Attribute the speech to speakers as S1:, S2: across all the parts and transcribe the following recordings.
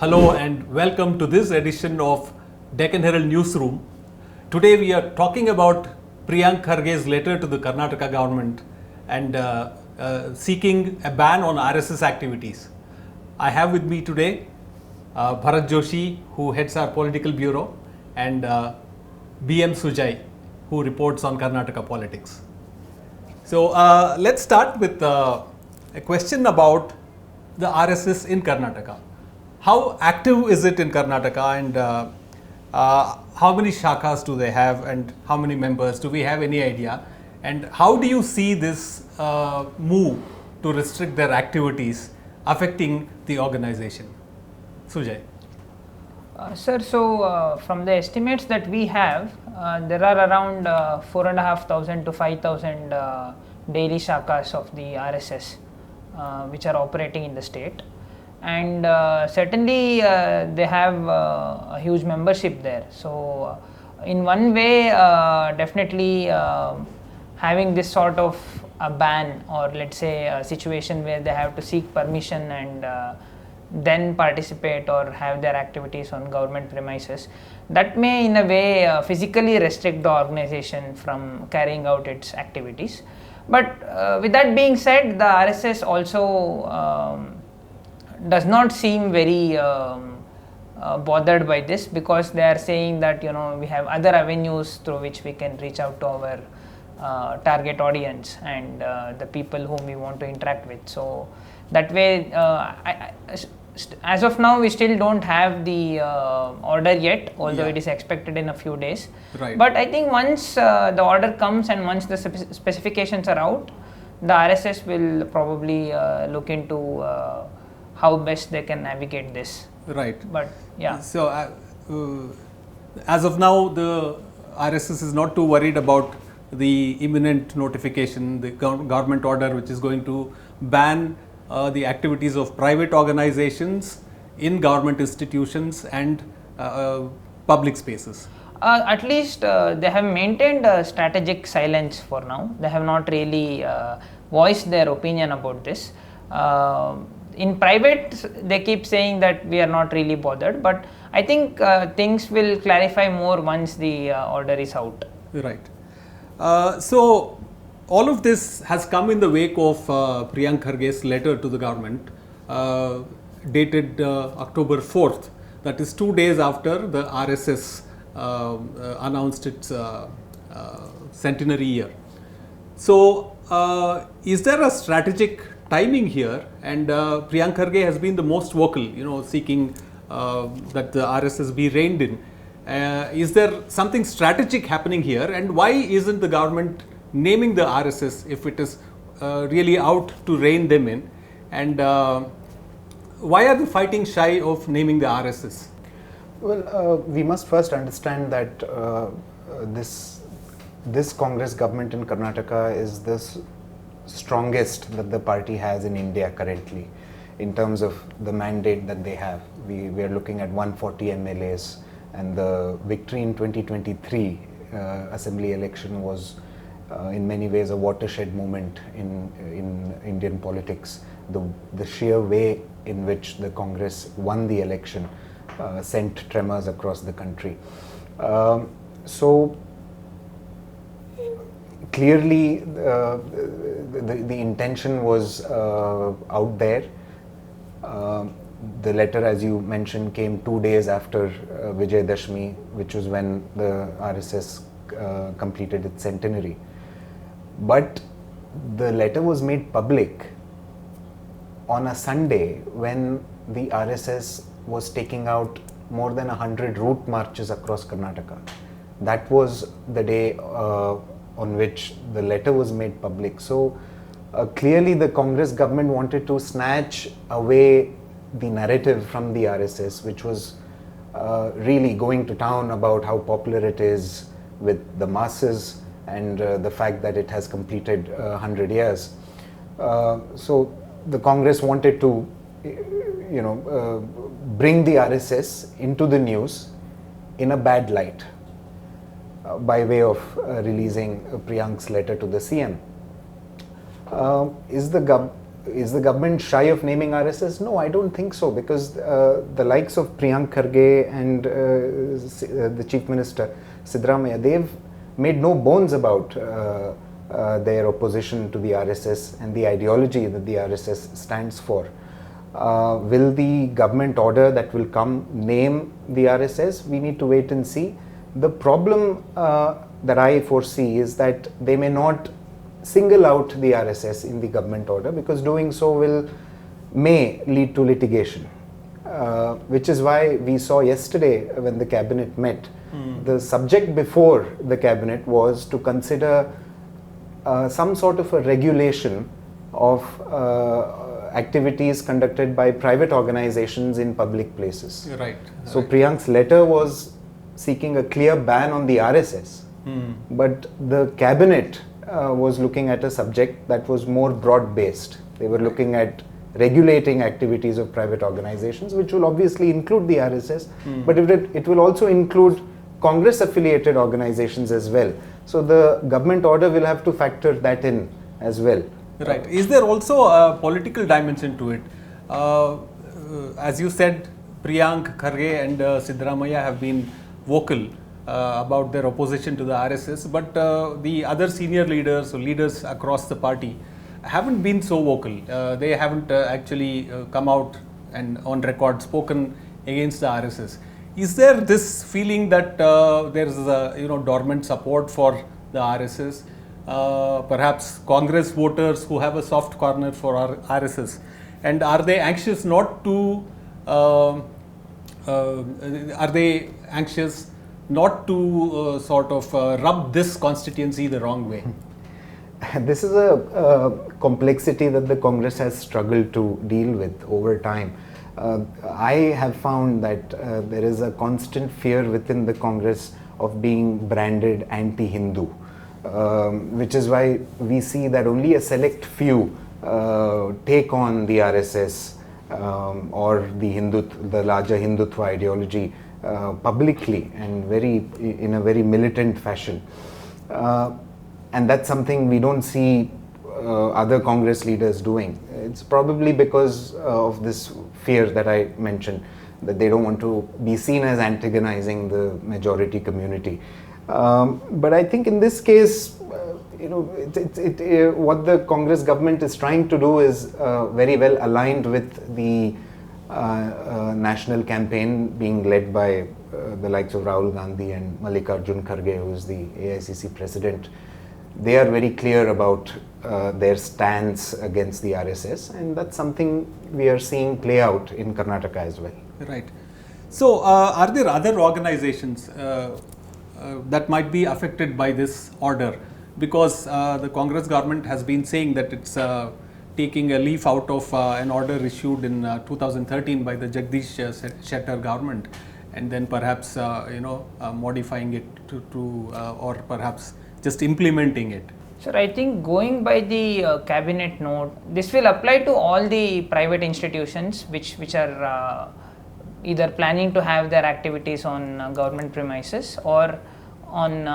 S1: Hello and welcome to this edition of Deccan Herald Newsroom. Today we are talking about Priyank Kharge's letter to the Karnataka government and seeking a ban on RSS activities. I have with me today Bharat Joshi, who heads our political bureau, and BM Sujay, who reports on Karnataka politics. So let's start with a question about the RSS in Karnataka. How active is it in Karnataka, and how many shakhas do they have, and how many members? Do we have any idea? And how do you see this move to restrict their activities affecting the organization? Sujay.
S2: Sir, so from the estimates that we have, there are around 4,500 to 5,000 daily shakhas of the RSS which are operating in the state, and certainly they have a huge membership there. So in one way, definitely having this sort of a ban, or let's say a situation where they have to seek permission and then participate or have their activities on government premises, that may in a way physically restrict the organization from carrying out its activities. But with that being said, the RSS also does not seem very bothered by this, because they are saying that we have other avenues through which we can reach out to our target audience and the people whom we want to interact with. So that way, as of now, we still don't have the order yet, although it is expected in a few days.
S1: Right.
S2: But I think once the order comes and once the specifications are out, the RSS will probably look into how best they can navigate this.
S1: Right.
S2: But yeah.
S1: So as of now, the RSS is not too worried about the imminent notification, the government order which is going to ban the activities of private organizations in government institutions and public spaces.
S2: At least they have maintained a strategic silence for now. They have not really voiced their opinion about this. In private, they keep saying that we are not really bothered, but I think things will clarify more once the order is out.
S1: Right. So all of this has come in the wake of Priyank Kharge's letter to the government dated October 4th, that is 2 days after the RSS announced its centenary year. So is there a strategic timing here? And Priyank Kharge has been the most vocal, seeking that the RSS be reined in. Is there something strategic happening here, and why isn't the government naming the RSS if it is really out to rein them in? And why are they fighting shy of naming the RSS?
S3: Well, we must first understand that this Congress government in Karnataka is the strongest that the party has in India currently in terms of the mandate that they have. We are looking at 140 MLAs, and the victory in 2023 assembly election was in many ways a watershed moment in Indian politics. The sheer way in which the Congress won the election sent tremors across the country. So clearly the intention was out there. The letter, as you mentioned, came 2 days after Vijay Dashmi, which was when the RSS completed its centenary. But the letter was made public on a Sunday when the RSS was taking out more than 100 route marches across Karnataka. That was the day on which the letter was made public. So clearly the Congress government wanted to snatch away the narrative from the RSS, which was really going to town about how popular it is with the masses and the fact that it has completed 100 years. So the Congress wanted to, bring the RSS into the news in a bad light by way of releasing Priyank's letter to the CM. is the government shy of naming RSS? No, I don't think so, because the likes of Priyank Kharge and the Chief Minister Siddaramaiah, they've made no bones about their opposition to the RSS and the ideology that the RSS stands for. Will the government order that will come name the RSS? We need to wait and see. The problem that I foresee is that they may not single out the RSS in the government order, because doing so may lead to litigation, which is why we saw yesterday when the cabinet met, the subject before the cabinet was to consider some sort of a regulation of activities conducted by private organizations in public places.
S1: Right.
S3: So Priyank's letter was seeking a clear ban on the RSS, but the cabinet was looking at a subject that was more broad-based. They were looking at regulating activities of private organizations, which will obviously include the RSS, but it will also include Congress-affiliated organizations as well. So the government order will have to factor that in as well.
S1: Right. Is there also a political dimension to it? As you said, Priyank Kharge and Siddaramaiah have been vocal about their opposition to the RSS, but the other senior leaders or leaders across the party haven't been so vocal. They haven't actually come out and on record spoken against the RSS. Is there this feeling that there is a dormant support for the RSS? Perhaps Congress voters who have a soft corner for RSS, and are they anxious not to? Sort of rub this constituency the wrong way?
S3: This is a complexity that the Congress has struggled to deal with over time. I have found that there is a constant fear within the Congress of being branded anti-Hindu, which is why we see that only a select few take on the RSS or the larger Hindutva ideology publicly and in a very militant fashion. And that's something we don't see other Congress leaders doing. It's probably because of this fear that I mentioned, that they don't want to be seen as antagonizing the majority community. But I think in this case, what the Congress government is trying to do is very well aligned with the national campaign being led by the likes of Rahul Gandhi and Mallikarjun Kharge, who is the AICC president. They are very clear about their stance against the RSS, and that's something we are seeing play out in Karnataka as well.
S1: Right. So, are there other organizations that might be affected by this order? Because the Congress government has been saying that it's taking a leaf out of an order issued in 2013 by the Jagdish Shettar government, and then perhaps modifying it to or perhaps just implementing it.
S2: Sir, I think going by the cabinet note, this will apply to all the private institutions which are either planning to have their activities on government premises or on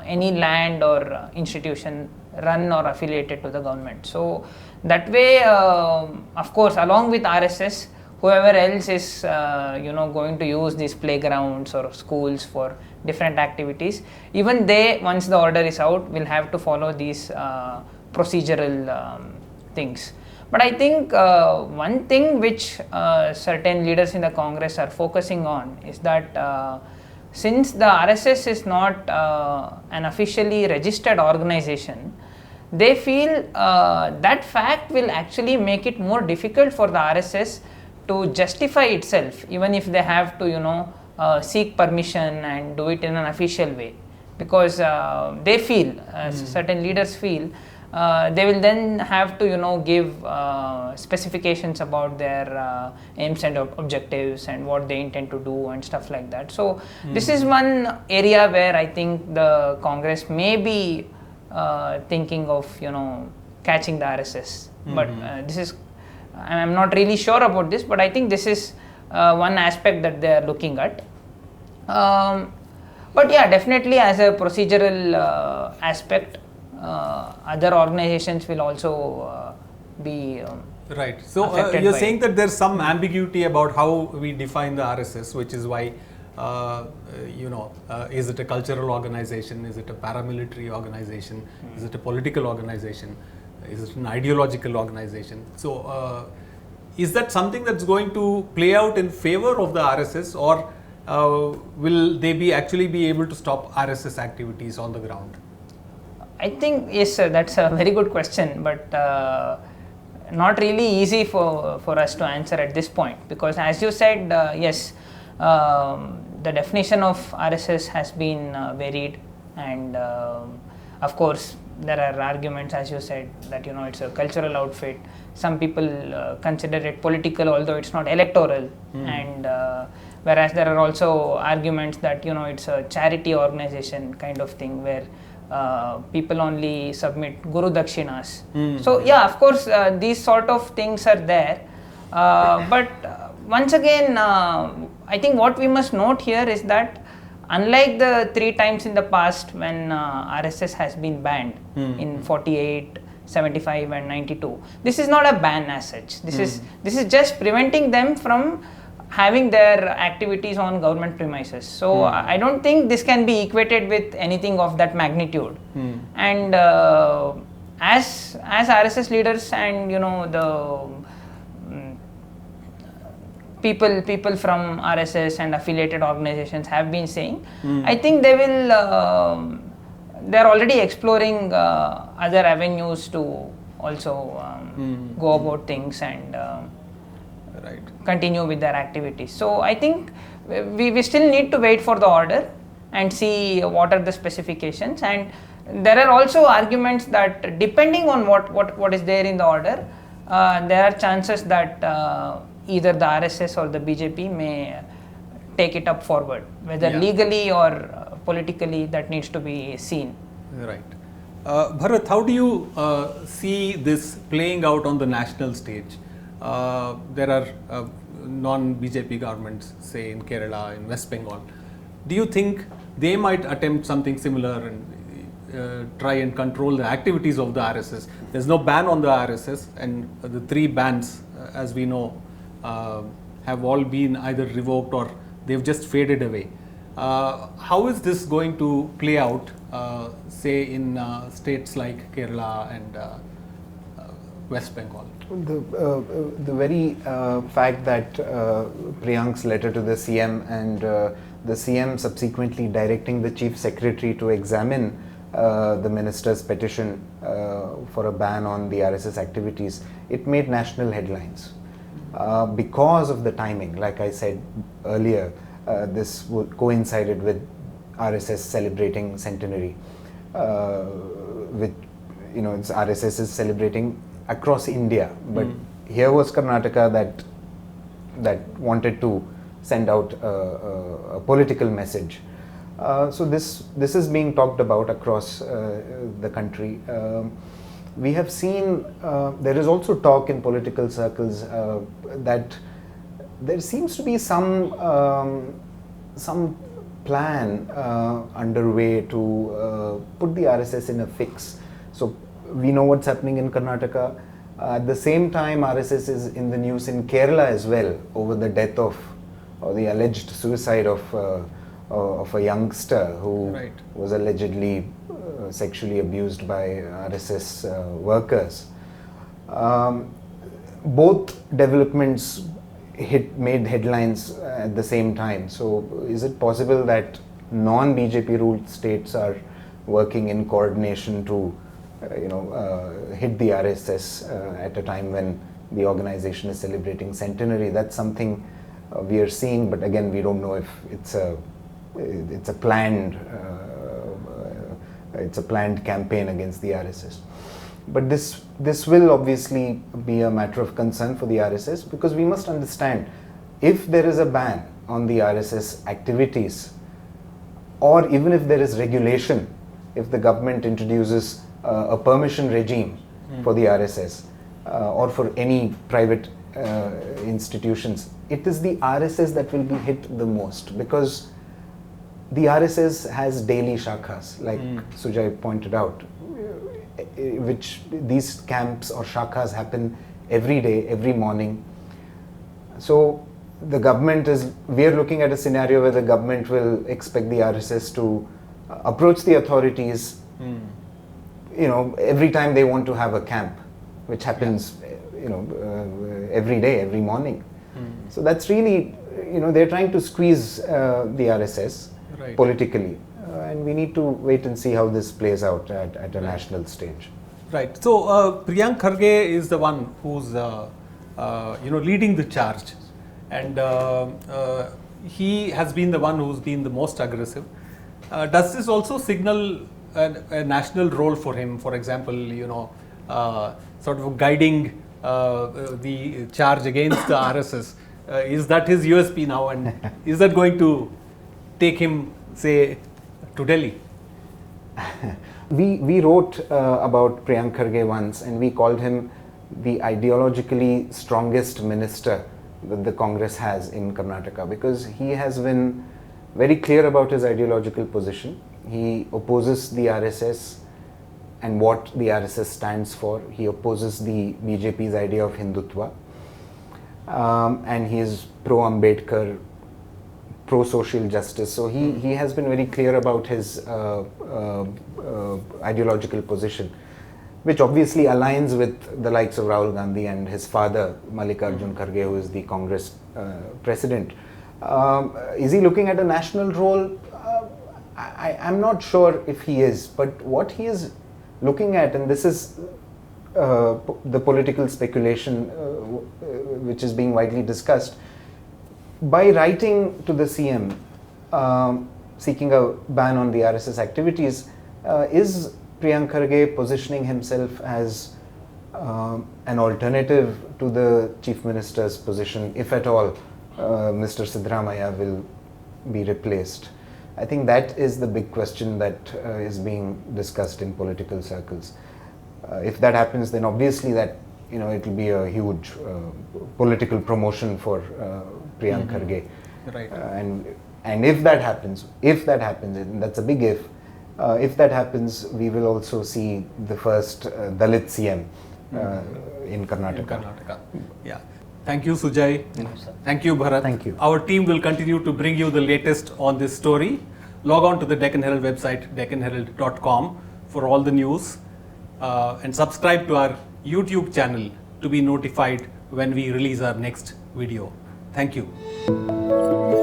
S2: any land or institution run or affiliated to the government. So that way, of course, along with RSS, whoever else is going to use these playgrounds or schools for different activities, even they, once the order is out, will have to follow these procedural things. But I think one thing which certain leaders in the Congress are focusing on is that since the RSS is not an officially registered organization, they feel that fact will actually make it more difficult for the RSS to justify itself, even if they have to seek permission and do it in an official way, because they feel, certain leaders feel, they will then have to give specifications about their aims and objectives and what they intend to do and stuff like that. So this is one area where I think the Congress may be thinking of catching the RSS, but this is, I'm not really sure about this, but I think this is one aspect that they are looking at. But yeah, definitely as a procedural aspect, other organizations will also be
S1: Right. So
S2: affected
S1: you're
S2: by
S1: saying
S2: it.
S1: that there's some ambiguity about how we define the RSS, which is why, is it a cultural organization? Is it a paramilitary organization? Is it a political organization? Is it an ideological organization? So is that something that's going to play out in favor of the RSS, or will they actually be able to stop RSS activities on the ground?
S2: I think, yes sir, that's a very good question, but not really easy for us to answer at this point, because as you said, yes, the definition of RSS has been varied, and of course there are arguments, as you said, that it's a cultural outfit. Some people consider it political, although it's not electoral, and whereas there are also arguments that it's a charity organization kind of thing, where people only submit Guru Dakshinas. So yeah, of course these sort of things are there, but once again, I think what we must note here is that unlike the 3 times in the past when RSS has been banned in 48, 75 and 92, this is not a ban as such. This is just preventing them from having their activities on government premises. So I don't think this can be equated with anything of that magnitude. And as RSS leaders and the people from RSS and affiliated organizations have been saying, I think they will. They're already exploring other avenues to also go about things and continue with their activities. So I think we still need to wait for the order and see what are the specifications, and there are also arguments that depending on what is there in the order, there are chances that either the RSS or the BJP may take it up forward, whether legally or politically, that needs to be seen.
S1: Right. Bharat, how do you see this playing out on the national stage? There are non-BJP governments, say in Kerala, in West Bengal. Do you think they might attempt something similar and try and control the activities of the RSS? There's no ban on the RSS, and the 3 bans, as we know, have all been either revoked or they've just faded away. How is this going to play out, say in states like Kerala and West Bengal?
S3: The very fact that Priyank's letter to the CM and the CM subsequently directing the Chief Secretary to examine the minister's petition for a ban on the RSS activities, it made national headlines. Because of the timing, like I said earlier, this coincided with RSS celebrating centenary, with RSS is celebrating across India, but here was Karnataka that wanted to send out a political message. So this is being talked about across the country. We have seen there is also talk in political circles that there seems to be some plan underway to put the RSS in a fix. So we know what's happening in Karnataka. At the same time, RSS is in the news in Kerala as well over the death of, or the alleged suicide of a youngster who was allegedly sexually abused by RSS workers. Both developments made headlines at the same time. So is it possible that non-BJP ruled states are working in coordination to hit the RSS at a time when the organization is celebrating centenary? That's something we are seeing, but again, we don't know if it's a planned campaign against the RSS. But this will obviously be a matter of concern for the RSS, because we must understand, if there is a ban on the RSS activities, or even if there is regulation, if the government introduces a permission regime for the RSS or for any private institutions, it is the RSS that will be hit the most, because the RSS has daily shakhas, like Sujay pointed out, which these camps or shakhas happen every day, every morning. So the government we are looking at a scenario where the government will expect the RSS to approach the authorities, every time they want to have a camp, which happens, every day, every morning. So that's really, they're trying to squeeze the RSS politically. And we need to wait and see how this plays out at a national stage.
S1: Right. So Priyank Kharge is the one who's leading the charge, and he has been the one who's been the most aggressive. Does this also signal a national role for him? For example, sort of guiding the charge against the RSS. Is that his USP now, and is that going to take him, say, to Delhi?
S3: We wrote about Priyank Kharge once, and we called him the ideologically strongest minister that the Congress has in Karnataka, because he has been very clear about his ideological position. He opposes the RSS and what the RSS stands for. He opposes the BJP's idea of Hindutva, and he is pro-Ambedkar, pro-social justice. So he has been very clear about his ideological position, which obviously aligns with the likes of Rahul Gandhi and his father, Mallikarjun Kharge, who is the Congress president. Is he looking at a national role? I'm not sure if he is, but what he is looking at, and this is the political speculation which is being widely discussed, by writing to the CM seeking a ban on the RSS activities, is Priyank Kharge positioning himself as an alternative to the Chief Minister's position, if at all Mr. Siddaramaiah will be replaced? I think that is the big question that is being discussed in political circles. If that happens, then obviously that it will be a huge political promotion for Priyank Kharge.
S1: Right.
S3: And if that happens, and that's a big if that happens, we will also see the first Dalit CM in Karnataka.
S1: Yeah. Thank you, Sujay. Thank you, Bharat.
S3: Thank you.
S1: Our team will continue to bring you the latest on this story. Log on to the Deccan Herald website, deccanherald.com, for all the news, and subscribe to our YouTube channel to be notified when we release our next video. Thank you.